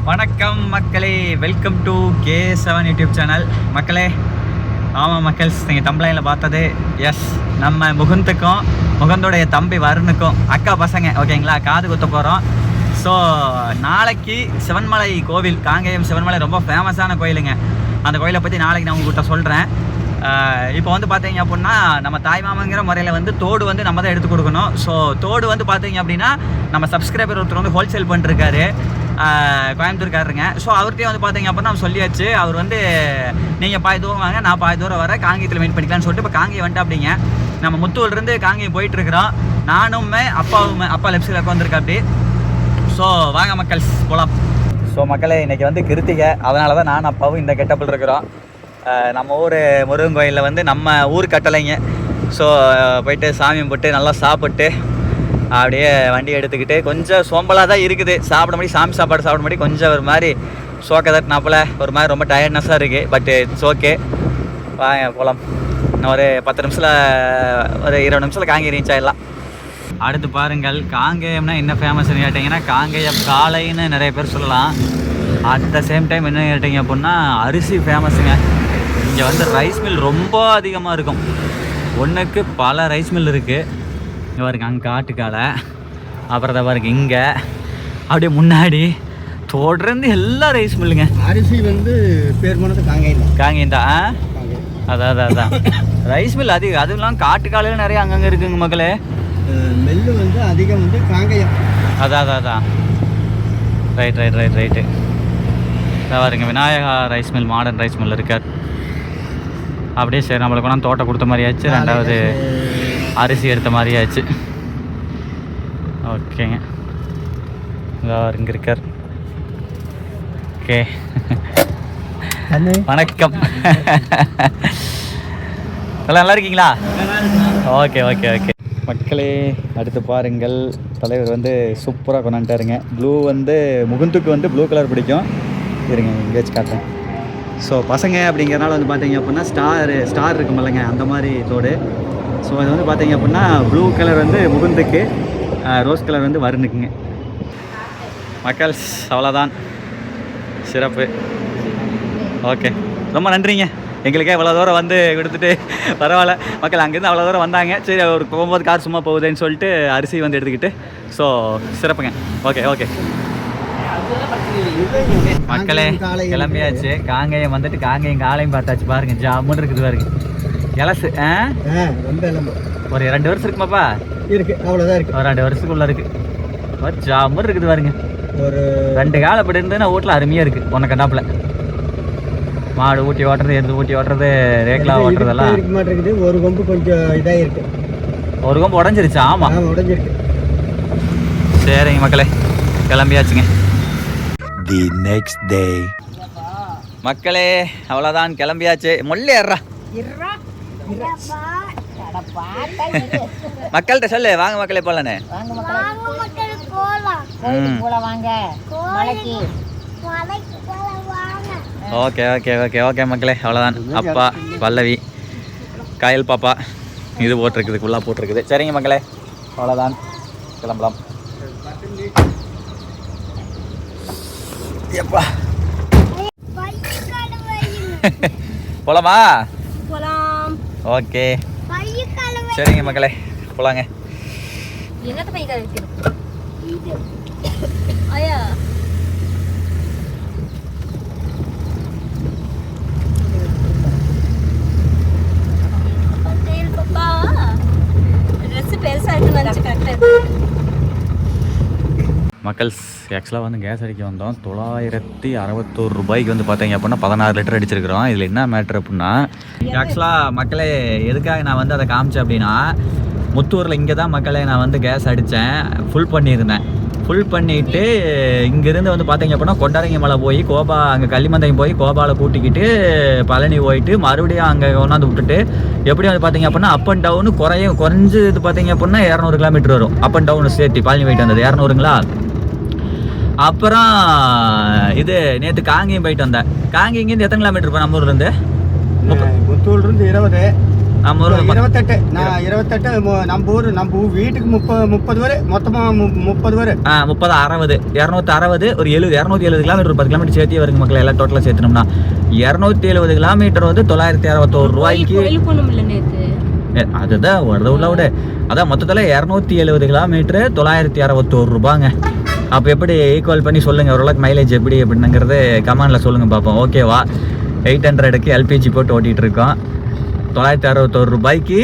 வணக்கம் மக்களே, welcome to K7 YouTube channel. மக்களே, ஆமாம் மக்கள்ஸ், நீங்கள் தம்ப்லைனில் பார்த்தது எஸ், நம்ம முகுந்தோடைய தம்பி வருணுக்கும் அக்கா பசங்க ஓகேங்களா, காது குத்த போகிறோம். ஸோ நாளைக்கு சிவன்மலை கோவில், காங்கேயம் சிவன்மலை ரொம்ப ஃபேமஸான கோயிலுங்க. அந்த கோயிலை பற்றி நாளைக்கு நான் உங்கள்கிட்ட சொல்கிறேன். இப்போ வந்து பார்த்தீங்க அப்படின்னா, நம்ம தாய்மாமங்கிற முறையில் வந்து தோடு வந்து நம்ம தான் எடுத்து கொடுக்கணும். ஸோ தோடு வந்து பார்த்தீங்க அப்படின்னா, நம்ம சப்ஸ்கிரைபர் ஒருத்தர் வந்து ஹோல்சேல் பண்ணிருக்காரு, கோயம்புத்தூர்காரருங்க. ஸோ அவர்கிட்டயே வந்து பார்த்தீங்க அப்படின்னா நம்ம சொல்லியாச்சு. அவர் வந்து நீங்கள் பாதி தூரம் வாங்க, நான் பாதி தூரம் வரேன், காங்கேயத்தில் மீட் பண்ணிக்கலாம்னு சொல்லிட்டு இப்போ காங்கேயம் வந்துட்டு அப்படிங்க. நம்ம முத்தூர்லேருந்து காங்கேயம் போயிட்டுருக்குறோம். நானுமே அப்பா லெஃப்ட் சைடில் உட்காந்துருக்கா அப்படி. ஸோ வாங்க மக்கள்ஸ் போகலாம். ஸோ மக்களே, இன்றைக்கி வந்து கிருத்திகை, அதனால தான் நானும் அப்பாவும் இந்த கெட்டப்பில் இருக்கிறோம். நம்ம ஊர் முருகன் கோயிலில் வந்து நம்ம ஊர் கட்டளைங்க. ஸோ போயிட்டு சாமி போட்டு நல்லா சாப்பிட்டு அப்படியே வண்டி எடுத்துக்கிட்டு, கொஞ்சம் சோம்பலாக தான் இருக்குது, சாமி சாப்பாடு சாப்பிட முடியும். கொஞ்சம் ஒரு மாதிரி சோக்கதட்டினாப்பில் ஒரு மாதிரி ரொம்ப டயர்ட்னஸாக இருக்குது. பட் இட்ஸ் ஓகே, வாங்க போகலாம். இன்னும் ஒரு 10 நிமிஷத்தில், ஒரு 20 நிமிஷத்தில் காங்கேயம் ரீச் ஆகிடலாம். அடுத்து பாருங்கள், காங்கேயம்னா என்ன ஃபேமஸ்ன்னு கேட்டிங்கன்னா, காங்கேயம் காளைன்னு நிறைய பேர் சொல்லலாம். அட் த சேம் டைம் என்ன கேட்டிங்க அப்படின்னா, அரிசி ஃபேமஸுங்க. இங்கே வந்து ரைஸ் மில் ரொம்ப அதிகமாக இருக்கும். ஒன்றுக்கு பல ரைஸ் மில் இருக்குது. இங்கே பாருங்க, அங்கே காட்டுக்காலை, அப்புறம் தான் பாருங்க இங்கே அப்படியே முன்னாடி தொடர்ந்து எல்லா ரைஸ் மில்லுங்க. அரிசி வந்து பேர் போனது காங்கேயம் தான். அதான் ரைஸ் மில் அதிகம். அதுவும் இல்லாமல் காட்டுக்காலையில் நிறைய அங்கங்கே இருக்குங்க மக்களே. மில்லு வந்து அதிகம் வந்து காங்கேயம். அதான் ரைட்டு. இதான் பாருங்க, Vinayaka rice mill, modern rice mill இருக்கார். அப்படியே சரி, நம்மளுக்கு கொண்டாந்து தோட்டம் கொடுத்த மாதிரி ஆச்சு, ரெண்டாவது அரிசி எடுத்த மாதிரி ஆச்சு. ஓகேங்க, இங்கே இருக்கார். ஓகே, வணக்கம். எல்லாம் நல்லா இருக்கீங்களா? ஓகே மக்களே, அடுத்து பாருங்கள், தலைவர் வந்து சூப்பராக கொண்டாண்டாருங்க. ப்ளூ வந்து முகுந்துக்கு வந்து ப்ளூ கலர் பிடிக்கும். இருங்க இங்கே வச்சு காட்டுறேன். ஸோ பசங்க அப்படிங்கிறனால வந்து பார்த்தீங்க அப்படின்னா ஸ்டார் இருக்கும் இல்லைங்க, அந்த மாதிரி தோடு. ஸோ இது வந்து பார்த்தீங்க அப்படின்னா ப்ளூ கலர் வந்து முகுந்துக்கு, ரோஸ் கலர் வந்து வருணுக்குங்க. மக்கள்ஸ் அவ்வளோதான், சிறப்பு. ஓகே, ரொம்ப நன்றிங்க. எங்களுக்கே இவ்வளோ தூரம் வந்து கொடுத்துட்டு பரவாயில்ல. மக்கள் அங்கேருந்து அவ்வளோ தூரம் வந்தாங்க. சரி, ஒரு போகும்போது கார் சும்மா போகுதுன்னு சொல்லிட்டு அரிசி வந்து எடுத்துக்கிட்டு, ஸோ சிறப்புங்க. ஓகே மக்களே, கிளம்பியாச்சு. காங்கேயம் வந்துட்டு காங்கேயம் காலையும் பார்த்தாச்சு. பாருங்க, ஜாமுன்னு இருக்குது பாருங்க. எலசு ஒரு 2 வருஷம் இருக்குமாப்பா? இருக்கு, அவ்வளோதான் இருக்கு. ஒரு 2 வருஷத்துக்குள்ள இருக்கு. ஜாமுன்னு இருக்குது பாருங்க. ஒரு 2 காலம் அப்படி இருந்ததுன்னா வீட்டில் அருமையாக இருக்குது. உனக்கு கண்டாப்புல மாடு ஊட்டி ஓட்டுறது, எது ஊட்டி ஓட்டுறது, ரேக்லா ஓட்டுறதெல்லாம் இருக்க மாட்டேங்குது. ஒரு கொம்பு கொஞ்சம் இதாக இருக்கு. ஒரு கொம்பு உடஞ்சிருச்சு. ஆமாம், உடஞ்சிருக்கு. சரிங்க மக்களே, கிளம்பியாச்சுங்க. The next day. மக்களே, அவ்வளோதான், கிளம்பியாச்சு. மொல்லி ஏறா மக்கள்கிட்ட சொல்லு, வாங்க மக்களே போலானே. ஓகே மக்களே, அவ்வளோதான். அப்பா, பல்லவி, காயல் பாப்பா இது போட்டிருக்குது, ஃபுல்லாக போட்டிருக்குது. சரிங்க மக்களே, அவ்வளோதான், கிளம்பலாம். எப்பா போலாமா? ஓகே, சரிங்க மக்களே, போலாங்க. மக்கள்ஸ், ஆக்சுவலாக வந்து கேஸ் அடிக்க வந்தோம். 961 ரூபாய்க்கு வந்து பார்த்தீங்க அப்படின்னா 16 லிட்டர் அடிச்சிருக்கிறோம். இதில் என்ன மேட்ரு அப்படின்னா, ஆக்சுவலாக மக்களே எதுக்காக நான் வந்து அதை காமிச்சேன் அப்படின்னா, முத்தூரில் இங்கே தான் மக்களே நான் வந்து கேஸ் அடித்தேன், ஃபுல் பண்ணியிருந்தேன். ஃபுல் பண்ணிவிட்டு இங்கேருந்து வந்து பார்த்தீங்க அப்படின்னா கொண்டாரங்க மலை போய் அங்கே கள்ளிமந்தயம் போய் கோபாவில் கூட்டிக்கிட்டு பழனி போயிட்டு மறுபடியும் அங்கே கொண்டாந்து விட்டுட்டு, எப்படி வந்து பார்த்தீங்க அப்படின்னா அப் அண்ட் டவுனு குறைஞ்சு இது பார்த்தீங்க அப்படின்னா 200 கிலோமீட்டர் வரும். அப் அண்ட் டவுனு சேர்த்து பழனி போயிட்டு வந்தது 200ங்களா. அப்புறம் இது நேற்று காங்கேயம் போயிட்டு வந்தேன். காங்கேயம் இங்கேருந்து எத்தனை கிலோமீட்டர் இப்போ நம்ம ஊர்லேருந்து? புத்தூர்லேருந்து 20, நம்ம ஊர் 28. நான் 28. நம்ம ஊர் வீட்டுக்கு 30 வரை மொத்தமாக 30 வரை. 30, 60, 260, ஒரு 70, 270 கிலோமீட்டர், 10 கிலோமீட்டர் சேர்த்தே வருங்க மக்கள். எல்லாம் டோட்டலாக சேர்த்துனோம்னா 270 கிலோமீட்டர் வந்து 961 ரூபாய்க்கு. அதுதான் விட அதான் மொத்தத்தில் 270 கிலோமீட்டரு 961 ரூபாங்க. அப்போ எப்படி ஈக்குவல் பண்ணி சொல்லுங்கள், ஓரளவுக்கு மைலேஜ் எப்படி அப்படின்னுங்கிறது கமெண்டில் சொல்லுங்கள் பார்ப்போம். ஓகேவா? 800க்கு எல்பிஜி போட்டு ஓட்டிகிட்டு இருக்கோம். 961 ரூபாய்க்கு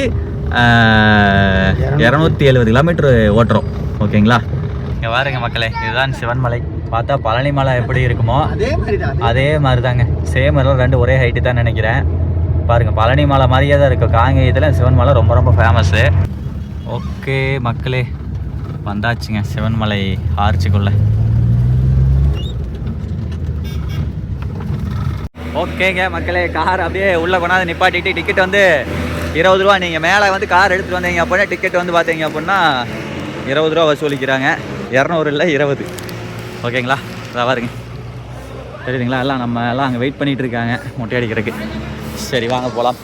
270 கிலோமீட்டர் ஓட்டுறோம். ஓகேங்களா? இங்கே பாருங்க மக்களே, இதுதான் சிவன்மலை. பார்த்தா பழனி மலை எப்படி இருக்குமோ அதே மாதிரி தாங்க. சேம் எல்லாம் ரெண்டு ஒரே ஹைட்டு தான் நினைக்கிறேன். பாருங்கள், பழனி மலை மாதிரியே தான் இருக்கும். காங்கேயத்தில் சிவன்மலை ரொம்ப ரொம்ப ஃபேமஸ்ஸு. ஓகே மக்களே, வந்தாச்சுங்க சிவன்மலை ஆர்ச்சுக்குள்ளே. ஓகேங்க மக்களே, கார் அப்படியே உள்ளே கொண்டாந்து நிப்பாட்டிட்டு டிக்கெட் வந்து 20 ரூபா. நீங்கள் மேலே வந்து கார் எடுத்துகிட்டு வந்தீங்க அப்படின்னா டிக்கெட் வந்து பார்த்தீங்க அப்படின்னா 20 ரூபா வசூலிக்கிறாங்க. 200 இல்லை 20. ஓகேங்களா? அதான் பாருங்க, தெரியுதுங்களா? எல்லாம் நம்ம எல்லாம் அங்கே வெயிட் பண்ணிகிட்டு இருக்காங்க மொட்டை அடிக்கிறதுக்கு. சரி வாங்க போகலாம்.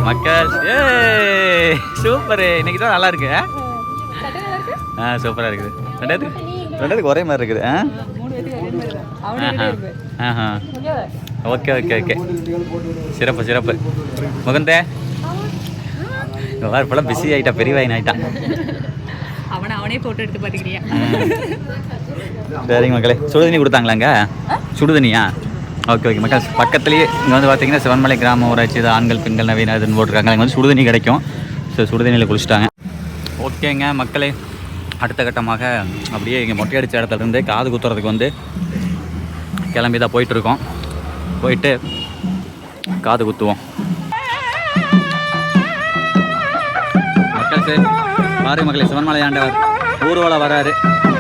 மக்கள் சூப்பரு, இன்னைக்கு தான் நல்லா இருக்கு. சூப்பராக இருக்குது. ரெண்டாவதுக்கு ஒரே மாதிரி இருக்குது. ஓகே ஓகே ஓகே, சிறப்பு சிறப்பு. முகந்தே இப்போலாம் பிஸி ஆகிட்டா, பெரியவாயின் ஆகிட்டான். அவனே போட்டோ எடுத்து பார்த்துக்கிறியா? சரிங்க மக்களே, சுடுதண்ணி கொடுத்தாங்களாங்க? சுடுதண்ணியா? ஓகே ஓகே மக்கள், பக்கத்துலேயே இங்கே வந்து பார்த்தீங்கன்னா சிவன்மலை கிராம ஊராட்சி, இது ஆண்கள் பெண்கள் நவீன இதுன்னு போட்டிருக்காங்க. இங்கே வந்து சுடுதண்ணி கிடைக்கும். ஸோ சுடுதண்ணியில் குளிச்சிட்டாங்க. ஓகேங்க மக்களே, அடுத்த கட்டமாக அப்படியே இங்கே மொட்டை அடித்த இடத்துலேருந்து காது குத்துறதுக்கு வந்து கிளம்பி தான் போயிட்டுருக்கோம். போயிட்டு காது குத்துவோம். மக்கள் சரி பாருங்க மக்களே, சிவன்மலை ஆண்டவர் ஊர்வலம் வராரு.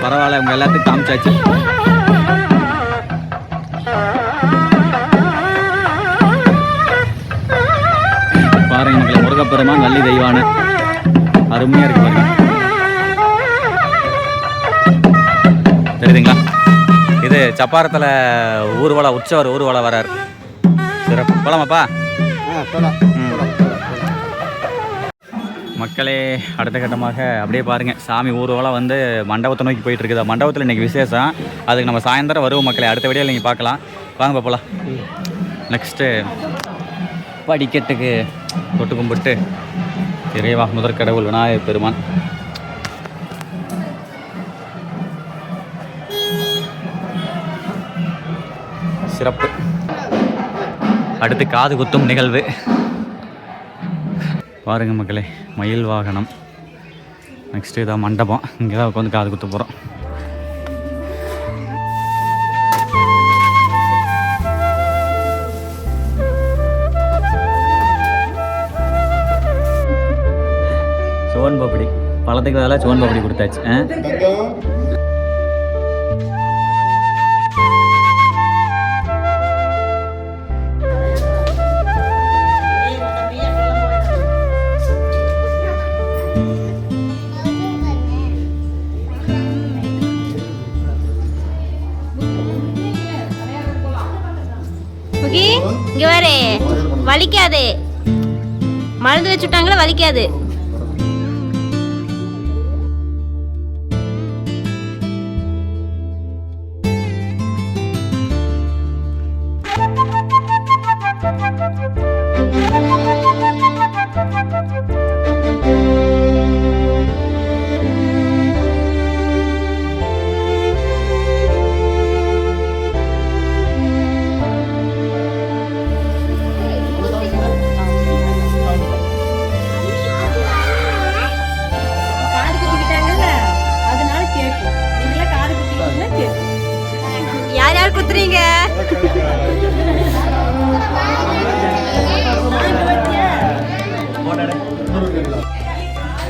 பரவாயில்ல, உங்கள் எல்லாத்துக்கும் காமிச்சாச்சு. பாருங்க மக்களே, முருகப்பெருமான் வள்ளி தெய்வான அருமையாக இருக்கு பாருங்க. தெரியுதுங்களா? இது சப்பாரத்தில் ஊர்வலம், உற்சவர் ஊர்வலம் வராரு. சிறப்பு. போலாமாப்பா? மக்களே, அடுத்த கட்டமாக அப்படியே பாருங்கள், சாமி ஊர்வலம் வந்து மண்டபத்தை நோக்கி போயிட்டு இருக்குது. மண்டபத்தில் இன்றைக்கி விசேஷம். அதுக்கு நம்ம சாயந்தரம் வருவோம் மக்களே. அடுத்த வீடியோவில் நீங்கள் பார்க்கலாம். வாங்க போகலாம். நெக்ஸ்ட்டு படிக்கட்டுக்கு தொட்டு கும்பிட்டு இறைவா முதற்கடவுள் விநாயகர் பெருமான். சிறப்பு. அடுத்து காது குத்தும் நிகழ்வு பாருங்க மக்களே. மயில் வாகனம். நெக்ஸ்ட்டு இதான் மண்டபம். இங்கே தான் உட்காந்து காது குத்த போகிறோம். சோன் பப்படி பழத்துக்கு பதிலாக சோன் பப்படி கொடுத்தாச்சு. இங்க வேற வலிக்காது, மருந்து வச்சுட்டாங்களா வலிக்காது. யார் யார் குத்துறீங்க?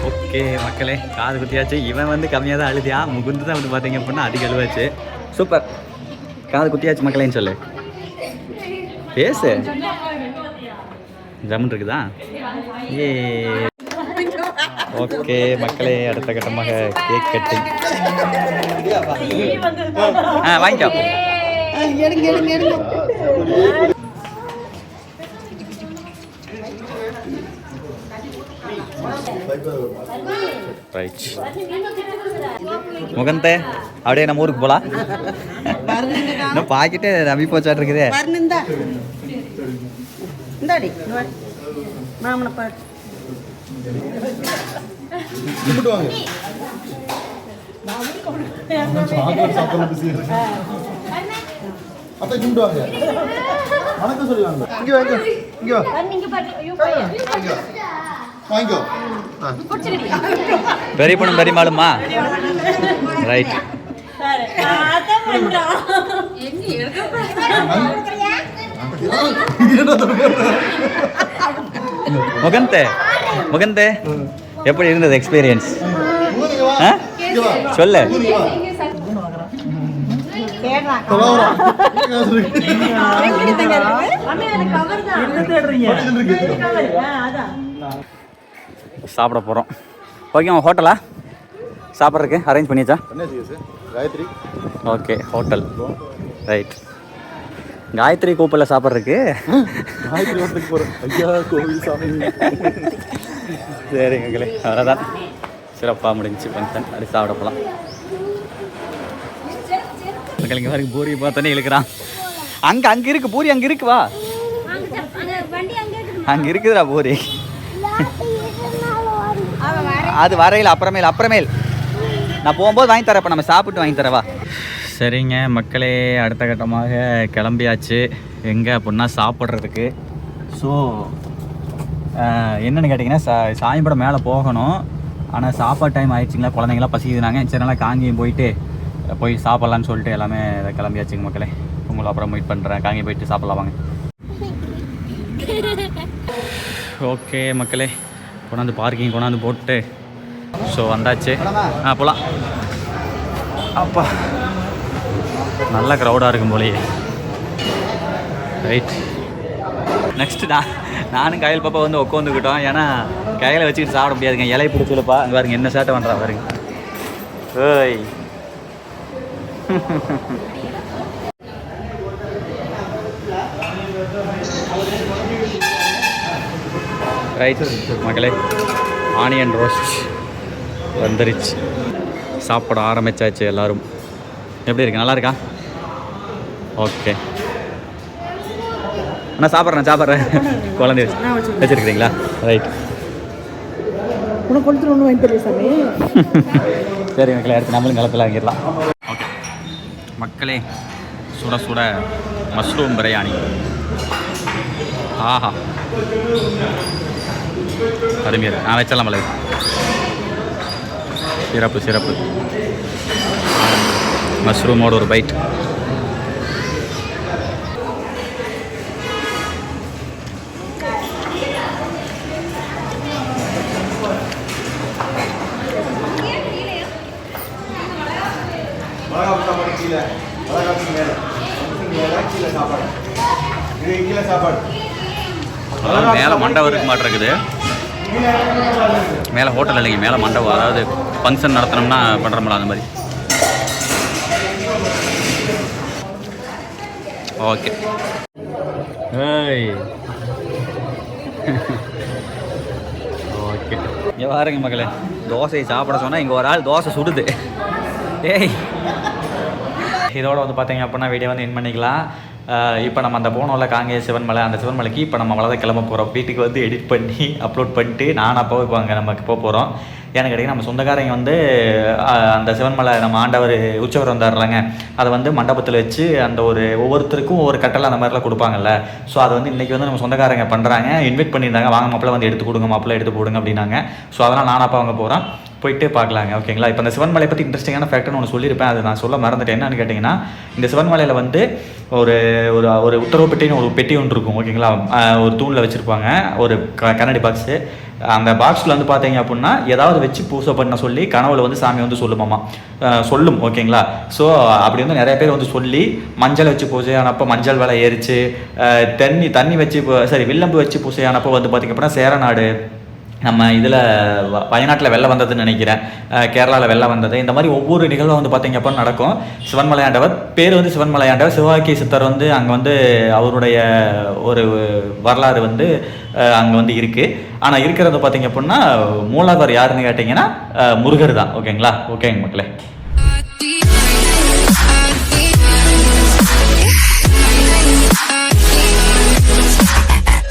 ஓகே மக்களே, காது குத்தியாச்சு. இவன் வந்து கம்மியாக தான் அழுதியா, முகுந்து தான் வந்து பார்த்தீங்க அப்படின்னா அதிக அழுவாச்சு. சூப்பர், காது குத்தியாச்சு மக்களேன்னு சொல்லு. பேசு. ஜம்முன் இருக்குதா? ஏ ஓகே மக்களே, அடுத்த கட்டமாக கேக் கட்டிங். வாங்கிக்கோ. ரைட் முகந்தே, அப்படியே நம்ம ஊருக்கு போகலாம். இன்னும் பாக்கிட்டே நம்பி போச்சாட்டு இருக்குதே. பெரிய பொண்ணு பெரிய மாலுமா? ரைட். முகந்தே முகந்தே, எப்படி இருந்தது எக்ஸ்பீரியன்ஸ்? சொல்லு. சாப்பிட போகிறோம். ஓகே, உங்கள் ஹோட்டலா சாப்பிட்றதுக்கு அரேஞ்ச் பண்ணியாச்சா? Gayatri. Okay, hotel. Right. Gayatri கூப்பில் சாப்பிட்றதுக்கு காயத்ரி ஹோட்டலுக்கு போகிறோம். ஐயா கோவில் சாமி. சரிங்களே, அவ்வளோதான். சிறப்பாக முடிஞ்சு ஃபங்க்ஷன். அப்படி சாப்பிட போகலாம். மக்களுக்கு வரைக்கும் பூரி பார்த்தோன்னே இழுக்கிறான். அங்கே இருக்கு பூரி, அங்கே இருக்கு. வா, அங்கே இருக்குதுடா பூரி. அது வரையில் அப்புறமேல் நான் போகும்போது வாங்கி தரேன். இப்போ நம்ம சாப்பிட்டு வாங்கி தரவா? சரிங்க மக்களே, அடுத்த கட்டமாக கிளம்பியாச்சு. எங்கே அப்படின்னா சாப்பிட்றதுக்கு. ஸோ என்னென்னு கேட்டிங்கன்னா, சாயம்படம் மேலே போகணும். ஆனால் சாப்பாடு டைம் ஆயிடுச்சுங்களா, குழந்தைங்களாம் பசிக்குதுனாங்க. சரி, நல்லா காங்கேயம் போயிட்டு போய் சாப்பிட்லான்னு சொல்லிட்டு எல்லாமே கிளம்பியாச்சுங்க மக்களே. உங்களை அப்புறம் மீட் பண்ணுறேன். காங்கேயம் போயிட்டு சாப்பிட்லாம் வாங்க. ஓகே மக்களே, கொண்டாந்து பார்க்கிங் கொண்டாந்து போட்டு ஸோ வந்தாச்சு. போகலாம். அப்பா நல்ல க்ரௌடாக இருக்கும் போலயே. ரைட். நெக்ஸ்ட்டு நானும் கையில் பாப்பா வந்து உட்காந்துக்கிட்டோம். ஏன்னா கையில் வச்சுக்கிட்டு சாப்பிட முடியாதுங்க, இலையை பிடிச்சிருப்பா. அங்கே பாருங்க என்ன சேட்டை பண்ணுறா பாருங்க. ஏய் ரைட் மக்களே, ஆனியன் ரோஸ்ட் வந்துருச்சு. சாப்பிட ஆரம்பிச்சாச்சு எல்லோரும். எப்படி இருக்கு? நல்லா இருக்கா? ஓகே, நான் சாப்பிட்றேன். குழந்தை வச்சுருக்கிறீங்களா? ரைட். சரி மக்களே, அடுத்து நம்மளும் நிலத்தில் வாங்கிடலாம். ஓகே மக்களே, சுட சுட மஷ்ரூம் பிரியாணி. ஆஹா அருமையாக நான் வச்சலாம் மலை. சிறப்பு சிறப்பு. மஷ்ரூமோட ஒரு பைட். மேலே மண்டபம் இருக்க மாட்டிருக்குது. மேலே ஹோட்டல் இல்லைங்க, மேலே மண்டபம். அதாவது ஃபங்க்ஷன் நடத்தினோம்னா பண்ணுறோம்ல அந்த மாதிரி. ஓகே. ஏய் ஓகே. இங்கே பாருங்க மக்களே, தோசையை சாப்பிட சொன்னால் இங்கே ஒரு ஆள் தோசை சுடுது. ஏய் இதோட வந்து பார்த்தீங்க அப்படின்னா வீடியோ வந்து என் பண்ணிக்கலாம். இப்போ நம்ம அந்த போனோம்ல காங்கேய சிவன்மலை, அந்த சிவன்மலைக்கு இப்போ நம்ம அவ்வளோதான் கிளம்ப போகிறோம். வீட்டுக்கு வந்து எடிட் பண்ணி அப்லோட் பண்ணிட்டு நான் அப்போ இப்போ அங்கே நமக்கு போக போகிறோம். ஏன்னு கேட்டிங்கன்னா நம்ம சொந்தக்காரங்க வந்து அந்த சிவன்மலை நம்ம ஆண்டவர் உற்சவர் வந்தார்லங்க, அதை வந்து மண்டபத்தில் வச்சு அந்த ஒரு ஒவ்வொருத்தருக்கும் ஒவ்வொரு கட்டளை அந்த மாதிரிலாம் கொடுப்பாங்கல்ல. ஸோ அது வந்து இன்றைக்கி வந்து நம்ம சொந்தக்காரங்க பண்ணுறாங்க. இன்வைட் பண்ணியிருந்தாங்க, வாங்க மாப்பிள்ளை வந்து எடுத்து கொடுங்க, மாப்பிள்ளை எடுத்து போடுங்க அப்படின்னாங்க. ஸோ அதெல்லாம் நான் அப்போ அவங்க போகிறேன், போயிட்டு பார்க்கலாங்க. ஓகேங்களா. இப்போ இந்த சிவன்மலை பற்றி இன்ட்ரெஸ்டிங்கான ஃபேக்ட்னு ஒன்று சொல்லியிருப்பேன், அது நான் சொல்ல மறந்துட்டேன். என்னன்னு கேட்டிங்கன்னா, இந்த சிவன்மலையில் வந்து ஒரு ஒரு ஒரு உத்தரவு பெட்டின்னு ஒரு பெட்டி ஒன்று இருக்கும். ஓகேங்களா. ஒரு தூணில் வச்சுருப்பாங்க ஒரு கண்ணாடி பாக்ஸு. அந்த பாக்ஸில் வந்து பார்த்தீங்க அப்படின்னா ஏதாவது வச்சு பூஜை பண்ண சொல்லி கனவுல வந்து சாமி வந்து சொல்லுமாமா, சொல்லும். ஓகேங்களா. ஸோ அப்படி வந்து நிறைய பேர் வந்து சொல்லி மஞ்சள் வச்சு பூஜையானப்போ மஞ்சள் விலை ஏறிச்சு, தண்ணி வச்சு வில்லம்பு வச்சு பூஜையானப்போ வந்து பார்த்திங்க அப்படின்னா சேரநாடு, நம்ம இதில் வயநாட்டில் வெள்ளம் வந்ததுன்னு நினைக்கிறேன், கேரளாவில் வெள்ளம் வந்தது. இந்த மாதிரி ஒவ்வொரு நிகழ்வும் வந்து பார்த்திங்க அப்போ நடக்கும். சிவன்மலையாண்டவர் பேர் வந்து சிவன்மலையாண்டவர். சிவகாக்கி சித்தர் வந்து அங்கே வந்து அவருடைய ஒரு வரலாறு வந்து அங்கே வந்து இருக்குது. ஆனால் இருக்கிறது பார்த்திங்க அப்படின்னா மூலவர் யாருன்னு கேட்டிங்கன்னா முருகர் தான். ஓகேங்களா. ஓகேங்க மக்களே.